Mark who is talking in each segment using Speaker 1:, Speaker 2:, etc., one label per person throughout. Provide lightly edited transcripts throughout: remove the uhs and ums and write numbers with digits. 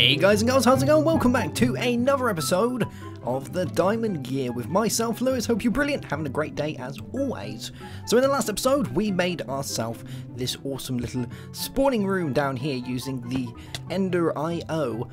Speaker 1: Hey guys and girls, how's it going? Welcome back to another episode of the Diamond Gear with myself, Lewis. Hope you're brilliant, having a great day as always. So in the last episode, we made ourselves this awesome little spawning room down here using the Ender IO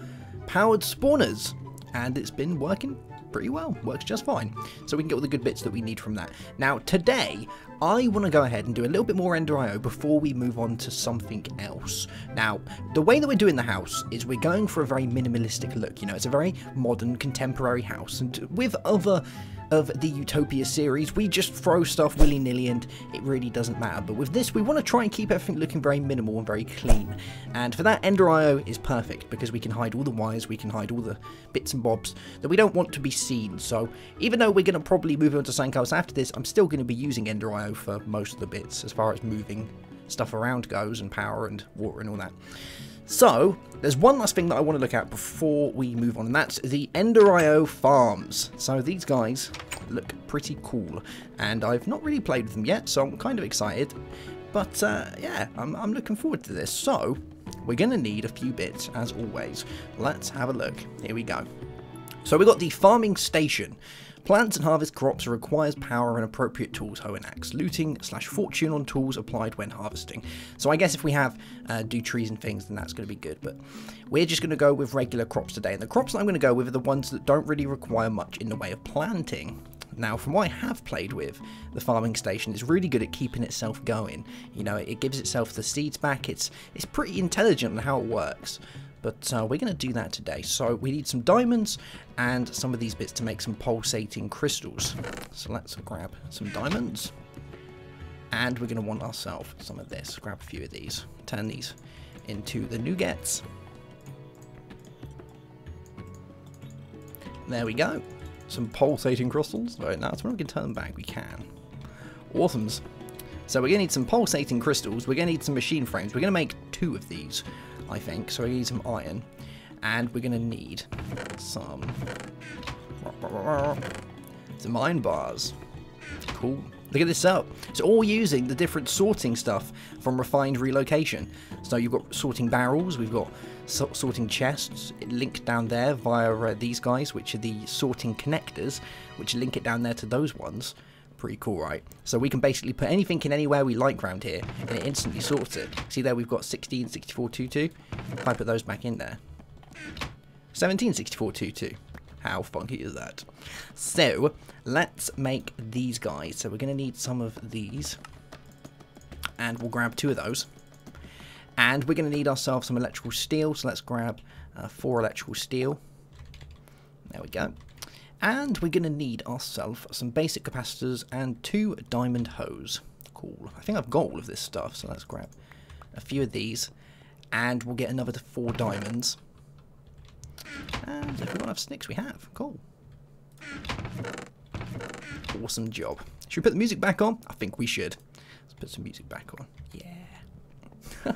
Speaker 1: powered spawners, and it's been working pretty well, works just fine. So we can get all the good bits that we need from that. Now today, I want to go ahead and do a little bit more Ender IO before we move on to something else. Now, the way that we're doing the house is we're going for a very minimalistic look. You know, it's a very modern, contemporary house, and with other of the Utopia series, we just throw stuff willy-nilly and it really doesn't matter. But with this, we want to try and keep everything looking very minimal and very clean. And for that, Ender IO is perfect because we can hide all the wires, we can hide all the bits and bobs that we don't want to be seen. So even though we're going to probably move on to something else after this, I'm still going to be using Ender IO for most of the bits as far as moving stuff around goes, and power and water and all that. So, there's one last thing that I want to look at before we move on, and that's the Ender IO farms. So these guys look pretty cool, and I've not really played with them yet, so I'm kind of excited. But yeah, I'm looking forward to this. So, we're going to need a few bits, as always. Let's have a look. Here we go. So we've got the farming station. Plants and harvest crops requires power and appropriate tools, hoe and axe. Looting/fortune on tools applied when harvesting. So I guess if we have do trees and things, then that's going to be good. But we're just going to go with regular crops today. And the crops that I'm going to go with are the ones that don't really require much in the way of planting. Now, from what I have played with, the farming station is really good at keeping itself going. You know, it gives itself the seeds back. It's pretty intelligent on how it works. But we're going to do that today. So we need some diamonds and some of these bits to make some pulsating crystals. So let's grab some diamonds. And we're going to want ourselves some of this. Grab a few of these. Turn these into the nougats. There we go. Some pulsating crystals. Very nice. When we can turn them back, we can. Awesomes. So we're going to need some pulsating crystals. We're going to need some machine frames. We're going to make 2 of these, I think. So we need some iron, and we're going to need some iron bars. Cool. Look at this up. It's all using the different sorting stuff from Refined Relocation. So you've got sorting barrels, we've got sorting chests linked down there via these guys, which are the sorting connectors, which link it down there to those ones. Pretty cool, right? So we can basically put anything in anywhere we like around here, and it instantly sorts it. See there, we've got 16, 64, 22. If I put those back in there, 17, 64, 22. How funky is that? So let's make these guys. So we're going to need some of these, and we'll grab 2 of those. And we're going to need ourselves some electrical steel. So let's grab 4 electrical steel. There we go. And we're going to need ourselves some basic capacitors and 2 diamond hoes. Cool. I think I've got all of this stuff, so let's grab a few of these. And we'll get another 4 diamonds. And if we don't have sticks, we have. Cool. Awesome job. Should we put the music back on? I think we should. Let's put some music back on. Yeah.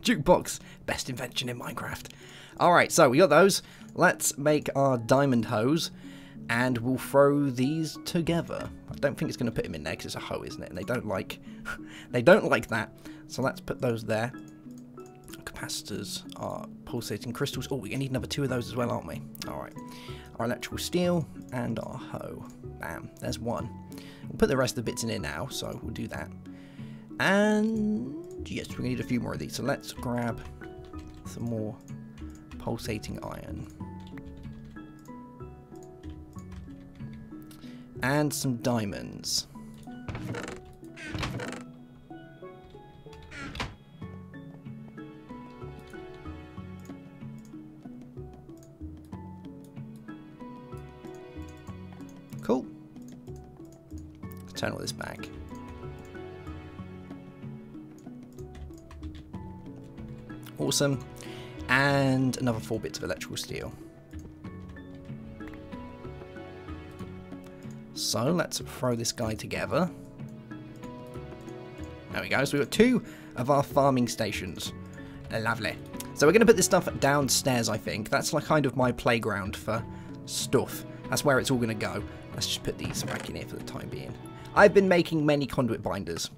Speaker 1: Jukebox. Best invention in Minecraft. Alright, so we got those. Let's make our diamond hose, and we'll throw these together. I don't think it's going to put them in there because it's a hoe, isn't it? And they don't like that. So let's put those there. Capacitors are pulsating crystals. Oh, we're going to need another 2 of those as well, aren't we? Alright. Our electrical steel and our hoe. Bam. There's 1. We'll put the rest of the bits in here now, so we'll do that. And yes, we're going to need a few more of these. So let's grab some more pulsating iron. And some diamonds. Cool. Let's turn all this back. Awesome. And another 4 bits of electrical steel. So let's throw this guy together. There we go. So we've got 2 of our farming stations. Lovely. So we're going to put this stuff downstairs, I think. That's like kind of my playground for stuff. That's where it's all going to go. Let's just put these back in here for the time being. I've been making many conduit binders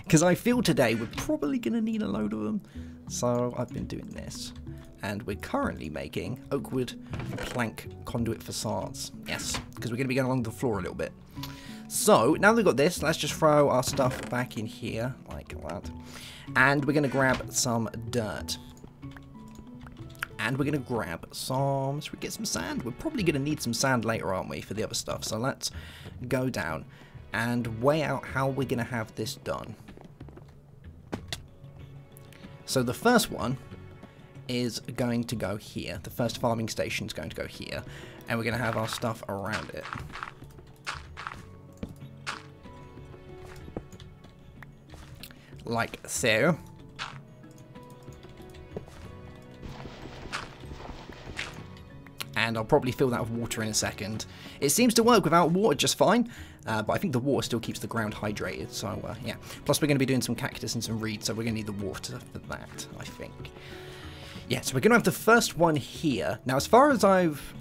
Speaker 1: because I feel today we're probably going to need a load of them. So I've been doing this. And we're currently making oakwood plank conduit facades. Yes, because we're going to be going along the floor a little bit. So, now that we've got this, let's just throw our stuff back in here, like that. And we're going to grab some dirt. And we're going to grab some... Should we get some sand? We're probably going to need some sand later, aren't we, for the other stuff. So let's go down and weigh out how we're going to have this done. So the first one is going to go here. The first farming station is going to go here. And we're going to have our stuff around it. Like so. And I'll probably fill that with water in a second. It seems to work without water just fine. But I think the water still keeps the ground hydrated. So, yeah. Plus, we're going to be doing some cactus and some reeds. So, we're going to need the water for that, I think. Yeah, so we're going to have the first one here. Now, as far as I've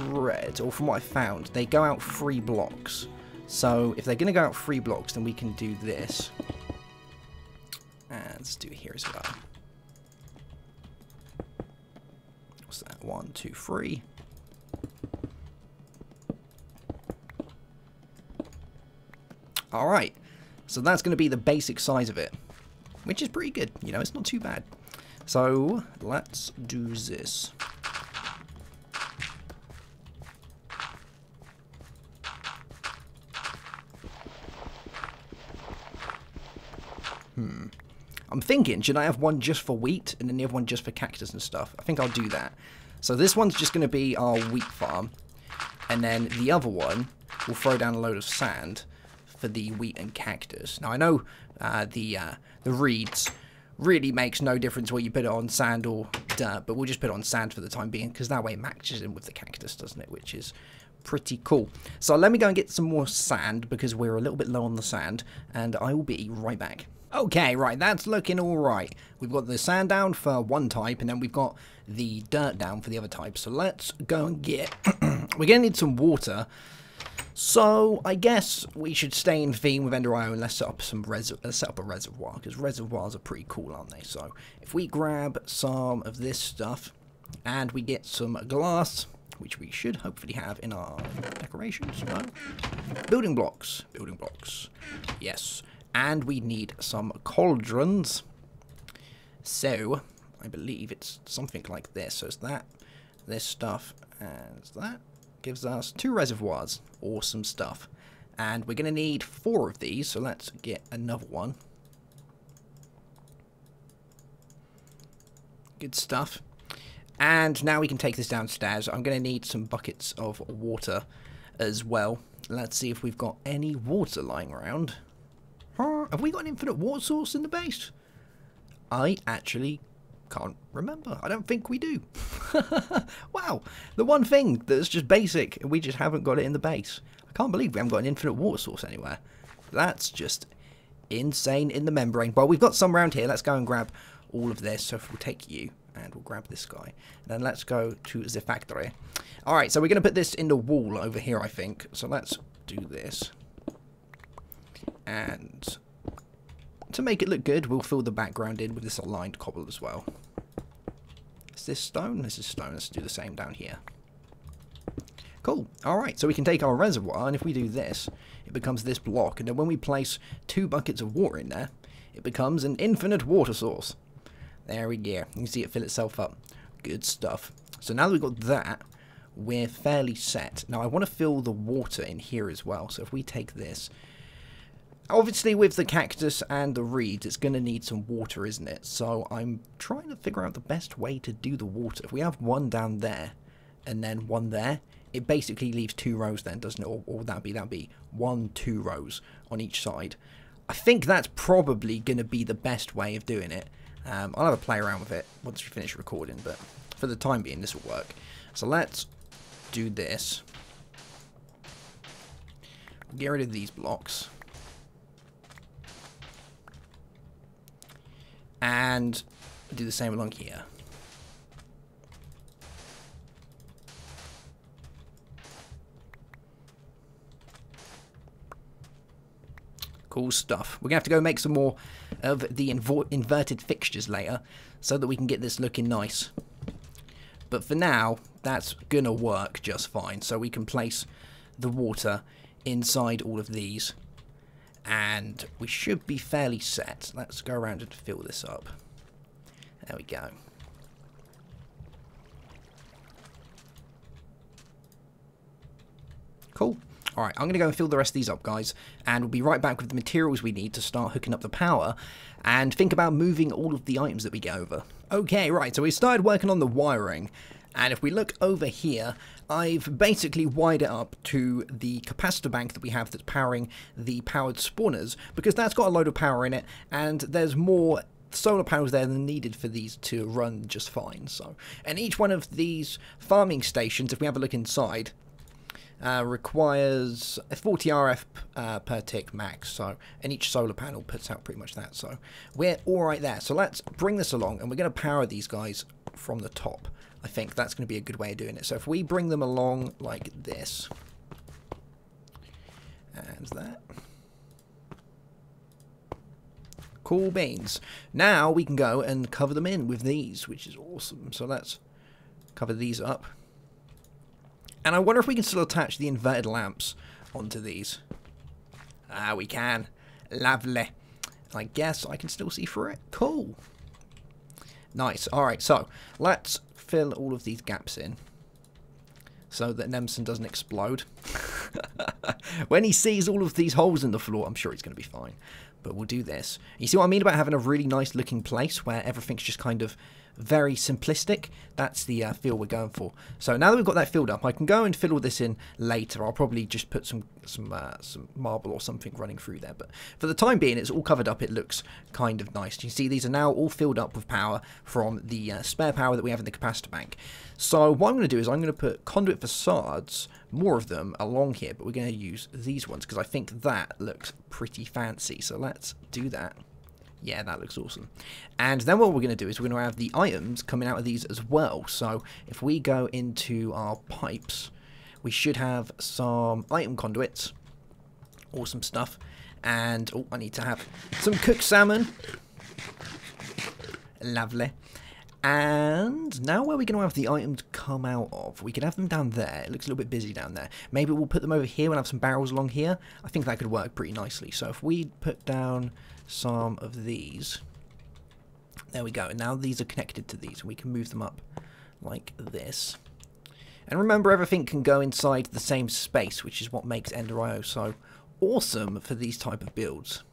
Speaker 1: read, or from what I've found, they go out 3 blocks. So, if they're going to go out 3 blocks, then we can do this. And let's do it here as well. What's that? 1, 2, 3. Alright, so that's going to be the basic size of it, which is pretty good, you know, it's not too bad. So, let's do this. I'm thinking, should I have one just for wheat and then the other one just for cactus and stuff? I think I'll do that. So this one's just going to be our wheat farm, and then the other one will throw down a load of sand for the wheat and cactus. Now I know the reeds really makes no difference whether you put it on sand or dirt, but we'll just put it on sand for the time being, because that way it matches in with the cactus, doesn't it? Which is pretty cool. So let me go and get some more sand, because we're a little bit low on the sand, and I will be right back. Okay, right, that's looking alright. We've got the sand down for one type, and then we've got the dirt down for the other type. So let's go and get... We're going to need some water. So I guess we should stay in theme with Ender IO and let's set up a reservoir, because reservoirs are pretty cool, aren't they? So if we grab some of this stuff and we get some glass, which we should hopefully have in our decorations, no? Building blocks, yes, and we need some cauldrons. So I believe it's something like this. So it's that, this stuff, and that. Gives us 2 reservoirs. Awesome stuff. And we're going to need 4 of these, so let's get another one. Good stuff. And now we can take this downstairs. I'm going to need some buckets of water as well. Let's see if we've got any water lying around. Have we got an infinite water source in the base? I actually can't remember. I don't think we do. Wow, the one thing that's just basic and we just haven't got it in the base. I can't believe we haven't got an infinite water source anywhere. That's just insane in the membrane. Well, we've got some around here. Let's go and grab all of this. So if we'll take you and we'll grab this guy, and then let's go to the factory. All right, so we're going to put this in the wall over here, I think. So let's do this, and to make it look good, we'll fill the background in with this aligned cobble as well. Is this stone? This is stone. Let's do the same down here. Cool. Alright, so we can take our reservoir, and if we do this, it becomes this block, and then when we place 2 buckets of water in there, it becomes an infinite water source. There we go. You can see it fill itself up. Good stuff. So now that we've got that, we're fairly set. Now I want to fill the water in here as well, so if we take this... Obviously, with the cactus and the reeds, it's going to need some water, isn't it? So I'm trying to figure out the best way to do the water. If we have one down there and then one there, it basically leaves 2 rows then, doesn't it? Or that'd be 1, 2 rows on each side. I think that's probably going to be the best way of doing it. I'll have a play around with it once we finish recording, but for the time being, this will work. So let's do this. Get rid of these blocks. And do the same along here. Cool stuff. We're going to have to go make some more of the inverted fixtures later, so that we can get this looking nice. But for now, that's gonna work just fine. So we can place the water inside all of these, and we should be fairly set. Let's go around and fill this up. There we go. Cool. Alright, I'm going to go and fill the rest of these up, guys, and we'll be right back with the materials we need to start hooking up the power and think about moving all of the items that we get over. Okay, right, so we started working on the wiring, and if we look over here, I've basically wired it up to the capacitor bank that we have that's powering the powered spawners, because that's got a load of power in it, and there's more solar panels there than needed for these to run just fine. So, and each one of these farming stations, if we have a look inside, requires a 40 RF per tick max, so, and each solar panel puts out pretty much that, so we're alright there. So let's bring this along, and we're going to power these guys from the top. I think that's going to be a good way of doing it. So if we bring them along like this, and that, cool beans. Now we can go and cover them in with these, which is awesome. So let's cover these up. And I wonder if we can still attach the inverted lamps onto these. Ah, we can. Lovely. I guess I can still see through it. Cool. Nice. Alright, so let's fill all of these gaps in so that Nemson doesn't explode. When he sees all of these holes in the floor, I'm sure he's going to be fine. But we'll do this. You see what I mean about having a really nice looking place where everything's just kind of very simplistic? That's the feel we're going for. So now that we've got that filled up, I can go and fill all this in later. I'll probably just put some marble or something running through there. But for the time being, it's all covered up. It looks kind of nice. You see, these are now all filled up with power from the spare power that we have in the capacitor bank. So what I'm going to do is I'm going to put conduit facades, more of them, along here. But we're going to use these ones because I think that looks pretty fancy. So let's do that. Yeah, that looks awesome. And then what we're going to do is we're going to have the items coming out of these as well. So if we go into our pipes, we should have some item conduits. Awesome stuff. And, oh, I need to have some cooked salmon. Lovely. And now where are we going to have the items come out of? We can have them down there. It looks a little bit busy down there. Maybe we'll put them over here and have some barrels along here. I think that could work pretty nicely. So if we put down some of these, there we go, and now these are connected to these, and we can move them up like this. And remember, everything can go inside the same space, which is what makes Ender.io so awesome for these type of builds.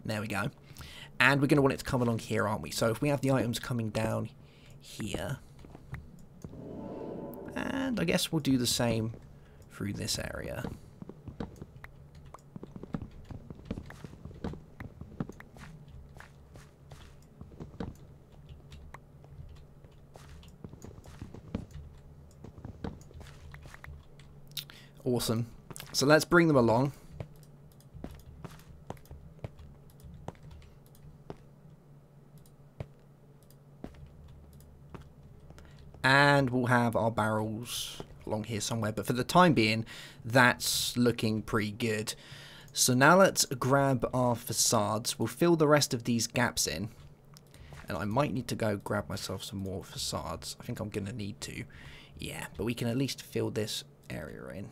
Speaker 1: There we go. And we're going to want it to come along here, aren't we? So if we have the items coming down here, and I guess we'll do the same through this area. Awesome. So let's bring them along. And we'll have our barrels along here somewhere. But for the time being, that's looking pretty good. So now let's grab our facades. We'll fill the rest of these gaps in. And I might need to go grab myself some more facades. I think I'm going to need to. Yeah, but we can at least fill this area in.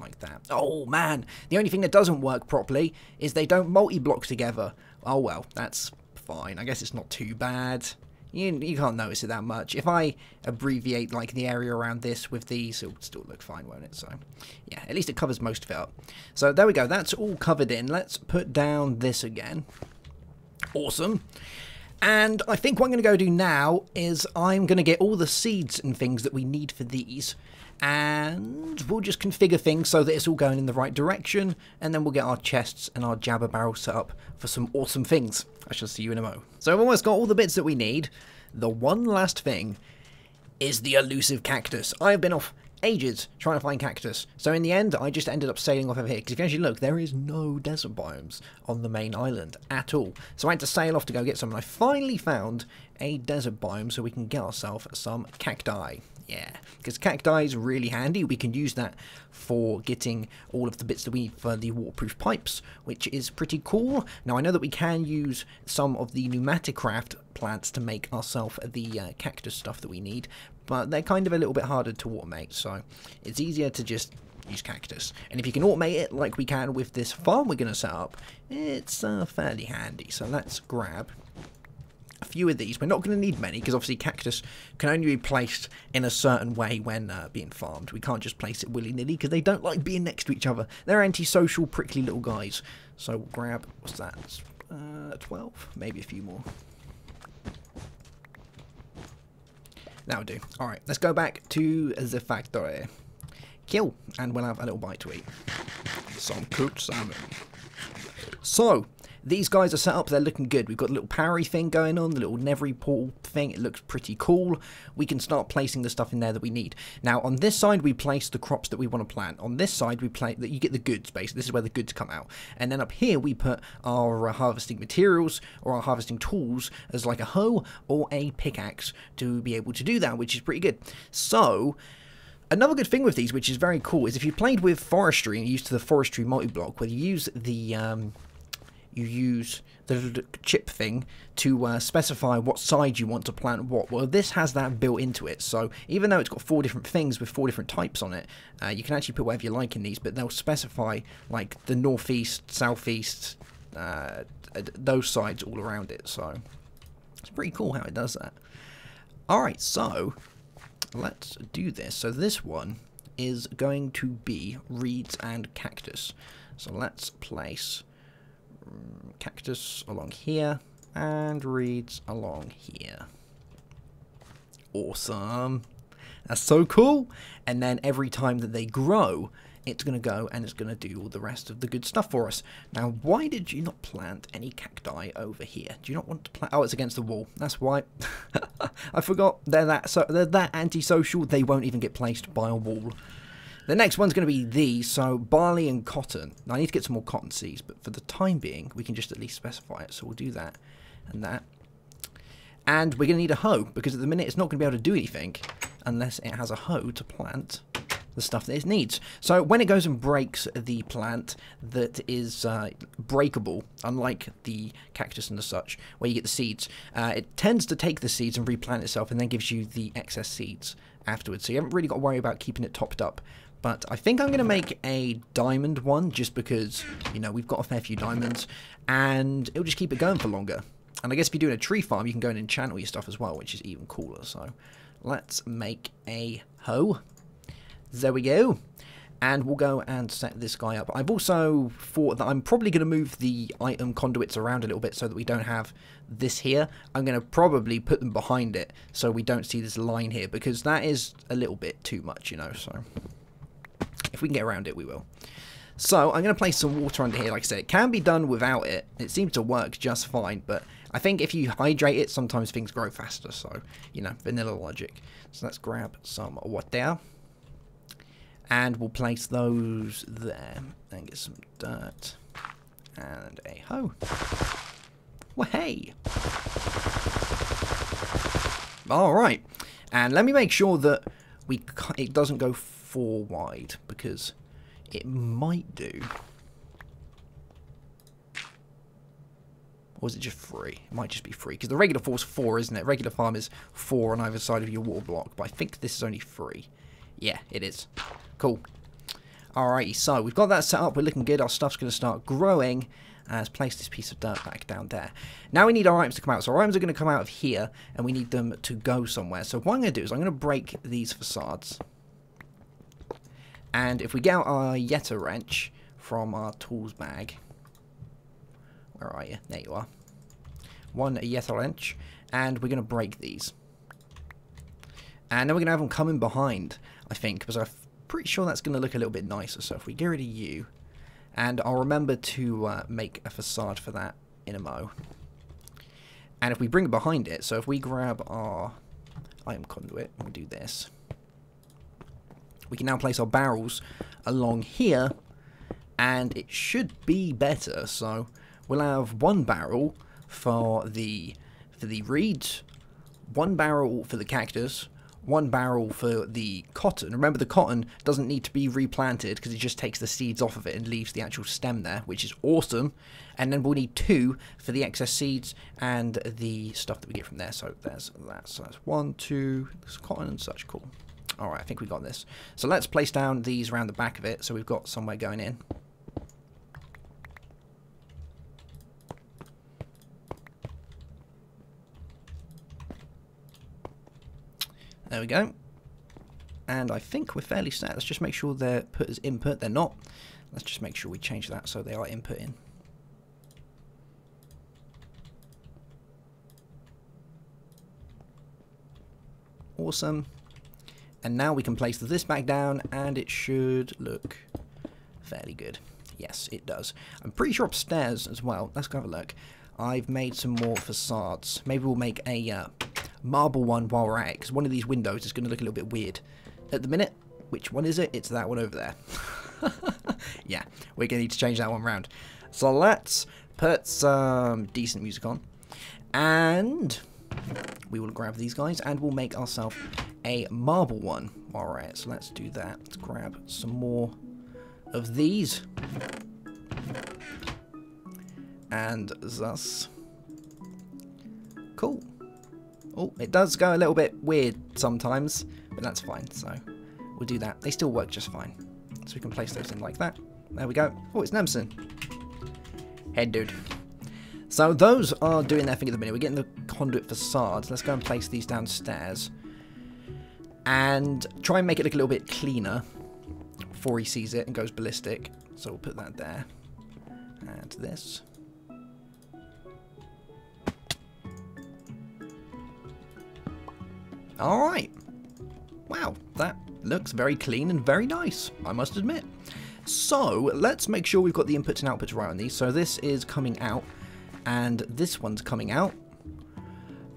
Speaker 1: Like that. Oh man, the only thing that doesn't work properly is they don't multi-block together. Oh well, that's fine. I guess it's not too bad. You can't notice it that much. If I abbreviate like the area around this with these, it'll still look fine, won't it? So yeah, at least it covers most of it up. So there we go, that's all covered in. Let's put down this again. Awesome. And I think what I'm going to go do now is I'm going to get all the seeds and things that we need for these. And we'll just configure things so that it's all going in the right direction. And then we'll get our chests and our Jabba barrels set up for some awesome things. I shall see you in a mo. So I've almost got all the bits that we need. The one last thing is the elusive cactus. I have been off ages trying to find cactus. So in the end, I just ended up sailing off over here. Because if you actually look, there is no desert biomes on the main island at all. So I had to sail off to go get some. And I finally found a desert biome so we can get ourselves some cacti. Yeah, because cacti is really handy. We can use that for getting all of the bits that we need for the waterproof pipes, which is pretty cool. Now, I know that we can use some of the Mystcraft plants to make ourselves the cactus stuff that we need, but they're kind of a little bit harder to automate, so it's easier to just use cactus. And if you can automate it like we can with this farm we're going to set up, it's fairly handy. So let's grab a few of these. We're not going to need many because obviously cactus can only be placed in a certain way when being farmed. We can't just place it willy-nilly because they don't like being next to each other. They're antisocial, prickly little guys. So we'll grab, what's that? 12, maybe a few more. That'll do. Alright, let's go back to the factory. Kill, and we'll have a little bite to eat. Some cooked salmon. So, these guys are set up, they're looking good. We've got a little parry thing going on, the little Nevery portal thing, it looks pretty cool. We can start placing the stuff in there that we need. Now, on this side, we place the crops that we want to plant. On this side, we place that you get the goods, basically. This is where the goods come out. And then up here, we put our harvesting materials, or our harvesting tools, as like a hoe or a pickaxe to be able to do that, which is pretty good. So, another good thing with these, which is very cool, is if you played with forestry and used to the forestry multi-block, where you use the little chip thing to specify what side you want to plant what. Well, this has that built into it, so even though it's got 4 different things with 4 different types on it, you can actually put whatever you like in these, but they'll specify like the northeast, southeast, those sides all around it, so it's pretty cool how it does that. Alright, so let's do this. So this one is going to be reeds and cactus. So let's place cactus along here and reeds along here. Awesome. That's so cool. And then every time that they grow, it's going to go and it's going to do all the rest of the good stuff for us. Now, why did you not plant any cacti over here? Do you not want to plant? Oh, it's against the wall. That's why. I forgot. They're that antisocial. They won't even get placed by a wall. The next one's going to be these, so barley and cotton. Now, I need to get some more cotton seeds, but for the time being, we can just at least specify it. So we'll do that and that. And we're going to need a hoe, because at the minute it's not going to be able to do anything unless it has a hoe to plant the stuff that it needs. So when it goes and breaks the plant that is breakable, unlike the cactus and the such, where you get the seeds, it tends to take the seeds and replant itself and then gives you the excess seeds afterwards. So you haven't really got to worry about keeping it topped up. But I think I'm going to make a diamond one just because, you know, we've got a fair few diamonds and it'll just keep it going for longer. And I guess if you're doing a tree farm, you can go and enchant all your stuff as well, which is even cooler. So let's make a hoe. There we go. And we'll go and set this guy up. I've also thought that I'm probably going to move the item conduits around a little bit so that we don't have this here. I'm going to probably put them behind it so we don't see this line here, because that is a little bit too much, you know. So if we can get around it, we will. So I'm going to place some water under here. Like I said, it can be done without it. It seems to work just fine, but I think if you hydrate it, sometimes things grow faster. So, you know, vanilla logic. So let's grab some water. And we'll place those there and get some dirt and a hoe. Well, hey! Alright, and let me make sure that it doesn't go 4 wide, because it might do. Or is it just 3? It might just be 3, because the regular farm is 4, isn't it? Regular farm is 4 on either side of your water block, but I think this is only 3. Yeah, it is. Cool. Alrighty, so we've got that set up. We're looking good. Our stuff's going to start growing. Let's place this piece of dirt back down there. Now we need our items to come out. So our items are going to come out of here, and we need them to go somewhere. So what I'm going to do is I'm going to break these facades. And if we get out our Yeta wrench from our tools bag. Where are you? There you are. One Yeta wrench. And we're going to break these. And then we're going to have them coming behind, I think, because I'm pretty sure that's going to look a little bit nicer. So if we get rid of you, and I'll remember to make a facade for that in a mo. And if we bring it behind it, so if we grab our item conduit and we do this, we can now place our barrels along here, and it should be better. So we'll have 1 barrel for the reeds, 1 barrel for the cactus, 1 barrel for the cotton. Remember, the cotton doesn't need to be replanted because it just takes the seeds off of it and leaves the actual stem there, which is awesome. And then we'll need 2 for the excess seeds and the stuff that we get from there. So there's that. So that's 1, 2, there's cotton and such. Cool. Alright, I think we got this. So let's place down these around the back of it so we've got somewhere going in. There we go. And I think we're fairly set. Let's just make sure they're put as input. They're not. Let's just make sure we change that so they are input in. Awesome. And now we can place this back down and it should look fairly good. Yes, it does. I'm pretty sure upstairs as well. Let's go have a look. I've made some more facades. Maybe we'll make a marble one while we're at it, because one of these windows is going to look a little bit weird at the minute. Which one is it? It's that one over there. Yeah, we're going to need to change that one around. So let's put some decent music on. And we will grab these guys and we'll make ourselves a marble one while we're at it. So let's do that. Let's grab some more of these. And thus. Cool. Oh, it does go a little bit weird sometimes, but that's fine, so we'll do that. They still work just fine. So we can place those in like that. There we go. Oh, it's Nemson. Head dude. So those are doing their thing at the minute. We're getting the conduit facades. Let's go and place these downstairs. And try and make it look a little bit cleaner before he sees it and goes ballistic. So we'll put that there. And this. Alright. Wow, that looks very clean and very nice, I must admit. So, let's make sure we've got the inputs and outputs right on these. So this is coming out, and this one's coming out.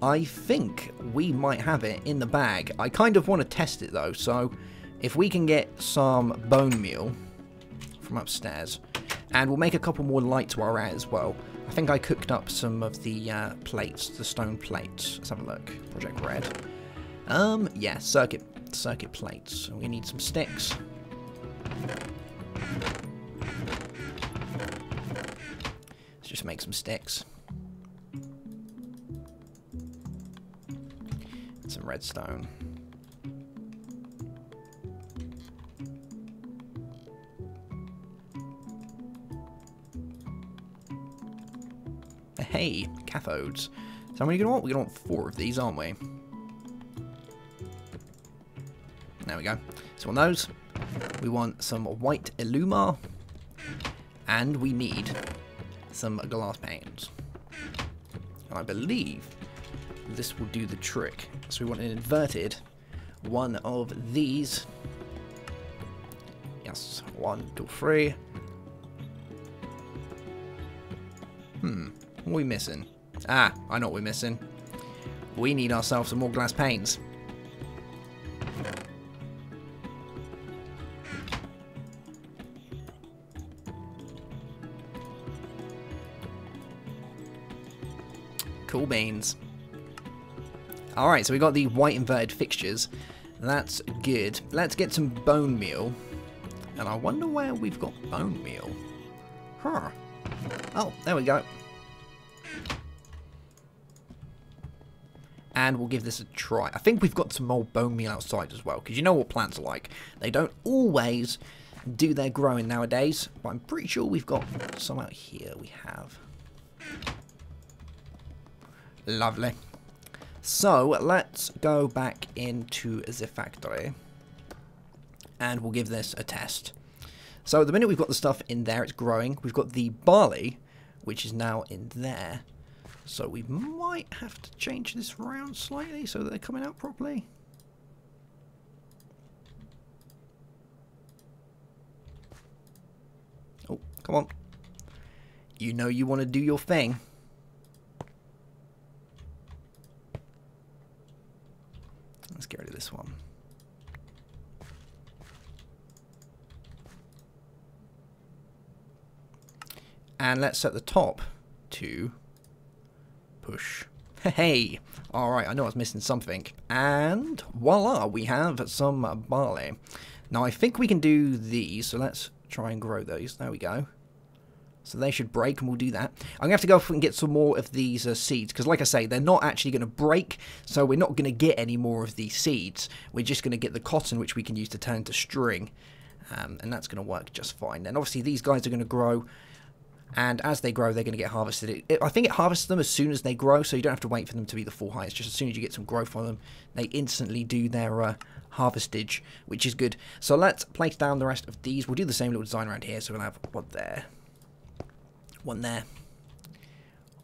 Speaker 1: I think we might have it in the bag. I kind of want to test it though, so if we can get some bone meal from upstairs, and we'll make a couple more lights while we're at it as well. I think I cooked up some of the plates, the stone plates. Let's have a look. Project Red. Yeah, circuit plates. We need some sticks. Let's just make some sticks. And some redstone. Hey, cathodes. So how many are you going to want? We're going to want 4 of these, aren't we? There we go. So on those, we want some white Illumar, and we need some glass panes. And I believe this will do the trick. So we want an inverted one of these. Yes, 1, 2, 3. What are we missing? Ah, I know what we're missing. We need ourselves some more glass panes. Cool beans. Alright, so we got the white inverted fixtures. That's good. Let's get some bone meal. And I wonder where we've got bone meal. Huh. Oh, there we go. And we'll give this a try. I think we've got some more bone meal outside as well, because you know what plants are like. They don't always do their growing nowadays, but I'm pretty sure we've got some out here. We have. Lovely. So let's go back into the factory and we'll give this a test. So at the minute we've got the stuff in there, it's growing. We've got the barley, which is now in there. So we might have to change this around slightly so that they're coming out properly. Oh, come on. You know you want to do your thing. Let's get rid of this one. And let's set the top to push. Hey, alright, I know I was missing something. And voila, we have some barley. Now I think we can do these, so let's try and grow those. There we go. So they should break, and we'll do that. I'm going to have to go off and get some more of these seeds, because like I say, they're not actually going to break, so we're not going to get any more of these seeds. We're just going to get the cotton, which we can use to turn to string, and that's going to work just fine. And obviously these guys are going to grow, and as they grow, they're going to get harvested. I think it harvests them as soon as they grow, so you don't have to wait for them to be the full height. It's just as soon as you get some growth on them, they instantly do their harvestage, which is good. So let's place down the rest of these. We'll do the same little design around here, so we'll have one there. One there,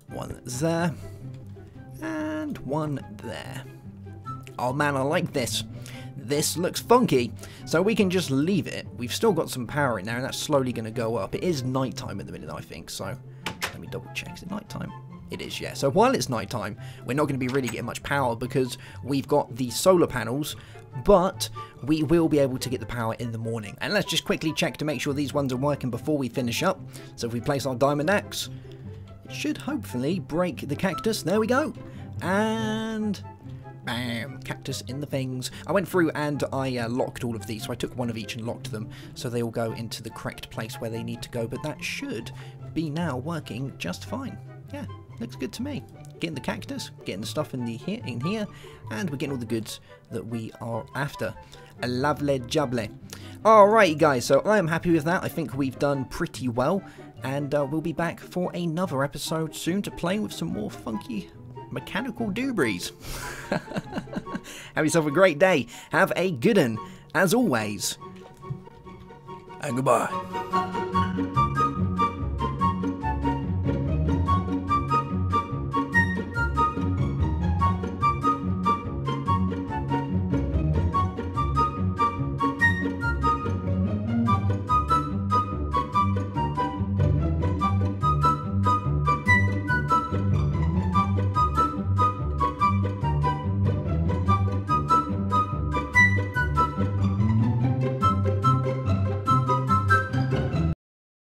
Speaker 1: one there, and one there. Oh man, I like this. This looks funky. So we can just leave it. We've still got some power in there, and that's slowly going to go up. It is nighttime at the minute, I think, so let me double check. Is it nighttime? It is, yeah. So while it's nighttime, we're not going to be really getting much power because we've got the solar panels, but we will be able to get the power in the morning. And let's just quickly check to make sure these ones are working before we finish up. So if we place our diamond axe, it should hopefully break the cactus. There we go. And bam, cactus in the things. I went through and I locked all of these. So I took one of each and locked them so they all go into the correct place where they need to go. But that should be now working just fine. Yeah, looks good to me. Getting the cactus, getting the stuff in here, and we're getting all the goods that we are after. A lovely jubbly. Alright guys, so I am happy with that. I think we've done pretty well, and we'll be back for another episode soon to play with some more funky mechanical doobies. Have yourself a great day. Have a good one, as always. And goodbye.